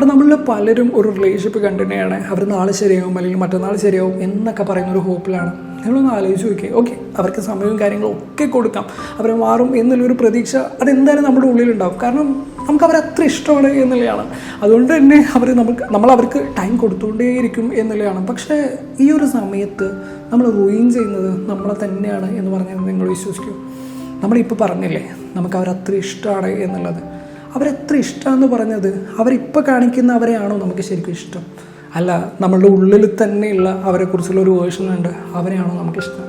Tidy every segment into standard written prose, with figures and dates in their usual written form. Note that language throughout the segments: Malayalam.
അപ്പോൾ നമ്മളിൽ പലരും ഒരു റിലേഷൻഷിപ്പ് കണ്ടിന്യൂയാണ്, അവർ നാളെ ശരിയാവും അല്ലെങ്കിൽ മറ്റന്നാൾ ശരിയാവും എന്നൊക്കെ പറയുന്നൊരു ഹോപ്പിലാണ്. നിങ്ങളൊന്ന് ആലോചിച്ച് നോക്കിയേ. ഓക്കെ, അവർക്ക് സമയവും കാര്യങ്ങളും ഒക്കെ കൊടുക്കാം, അവർ മാറും എന്നുള്ളൊരു പ്രതീക്ഷ അതെന്തായാലും നമ്മുടെ ഉള്ളിലുണ്ടാവും. കാരണം നമുക്ക് അവരത്ര ഇഷ്ടമാണ് എന്നുള്ളതാണ്. അതുകൊണ്ട് തന്നെ നമ്മൾ അവർക്ക് ടൈം കൊടുത്തുകൊണ്ടേയിരിക്കും എന്നുള്ളതാണ്. പക്ഷേ ഈ ഒരു സമയത്ത് നമ്മൾ റൂയിൻ ചെയ്യുന്നത് നമ്മളെ തന്നെയാണ് എന്ന് പറഞ്ഞാൽ നിങ്ങൾ വിശ്വസിക്കും. നമ്മളിപ്പോൾ പറഞ്ഞില്ലേ നമുക്ക് അവരത്ര ഇഷ്ടമാണ് എന്നുള്ളത്. അവരെത്ര ഇഷ്ടമെന്ന് പറഞ്ഞത് അവരിപ്പോൾ കാണിക്കുന്ന അവരെയാണോ നമുക്ക് ശരിക്കും ഇഷ്ടം? അല്ല, നമ്മളുടെ ഉള്ളിൽ തന്നെയുള്ള അവരെക്കുറിച്ചുള്ള ഒരു വേർഷൻ ഉണ്ട്, അവരെയാണോ നമുക്കിഷ്ടം?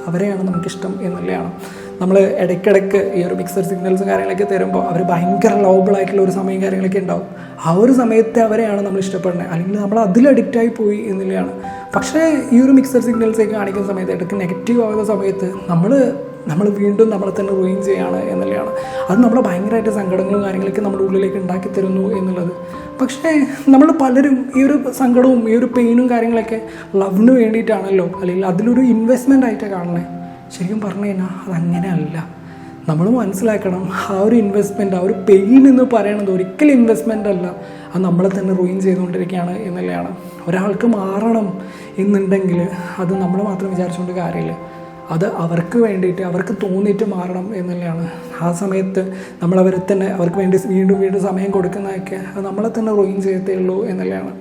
അവരെയാണ് നമുക്കിഷ്ടം എന്നുള്ളതാണ്. നമ്മൾ ഇടയ്ക്കിടയ്ക്ക് ഈ ഒരു മിക്സഡ് സിഗ്നൽസും കാര്യങ്ങളൊക്കെ തരുമ്പോൾ അവർ ഭയങ്കര ലവബിളായിട്ടുള്ള ഒരു സമയം കാര്യങ്ങളൊക്കെ ഉണ്ടാവും. ആ ഒരു സമയത്ത് അവരെയാണ് നമ്മൾ ഇഷ്ടപ്പെടുന്നത്, അല്ലെങ്കിൽ നമ്മൾ അതിൽ അഡിക്റ്റായി പോയി എന്നുള്ളതാണ്. പക്ഷേ ഈ ഒരു മിക്സഡ് സിഗ്നൽസൊക്കെ കാണിക്കുന്ന സമയത്ത്, ഇടയ്ക്ക് നെഗറ്റീവ് ആകുന്ന സമയത്ത് നമ്മൾ വീണ്ടും നമ്മളെ തന്നെ റൂയിൻ ചെയ്യാണ് എന്നുള്ളതാണ്. അത് നമ്മളെ ഭയങ്കരമായിട്ട് സങ്കടങ്ങളും കാര്യങ്ങളൊക്കെ നമ്മുടെ ഉള്ളിലേക്ക് ഉണ്ടാക്കി തരുന്നു എന്നുള്ളത്. പക്ഷേ നമ്മൾ പലരും ഈ ഒരു സങ്കടവും ഈ ഒരു പെയിനും കാര്യങ്ങളൊക്കെ ലവിന് വേണ്ടിയിട്ടാണല്ലോ, അല്ലെങ്കിൽ അതിലൊരു ഇൻവെസ്റ്റ്മെൻ്റ് ആയിട്ടാണ് കാണുന്നത്. ശരിക്കും പറഞ്ഞു കഴിഞ്ഞാൽ അതങ്ങനെയല്ല. നമ്മൾ മനസ്സിലാക്കണം, ആ ഒരു ഇൻവെസ്റ്റ്മെൻറ്റ്, ആ ഒരു പെയിൻ എന്ന് പറയുന്നത് ഒരിക്കലും ഇൻവെസ്റ്റ്മെൻ്റ് അല്ല, അത് നമ്മളെ തന്നെ റൂയിൻ ചെയ്തുകൊണ്ടിരിക്കുകയാണ് എന്നുള്ളതാണ്. ഒരാൾക്ക് മാറണം എന്നുണ്ടെങ്കിൽ അത് നമ്മൾ മാത്രം വിചാരിച്ചുകൊണ്ട് കാര്യമില്ല, അത് അവർക്ക് വേണ്ടിയിട്ട് അവർക്ക് തോന്നിയിട്ട് മാറണം എന്നുള്ളതാണ്. ആ സമയത്ത് അവർക്ക് വേണ്ടി വീണ്ടും സമയം കൊടുക്കുന്നതൊക്കെ അത് നമ്മളെ തന്നെ റൂയിൻ ചെയ്യത്തേ ഉള്ളൂ എന്നുള്ളതാണ്.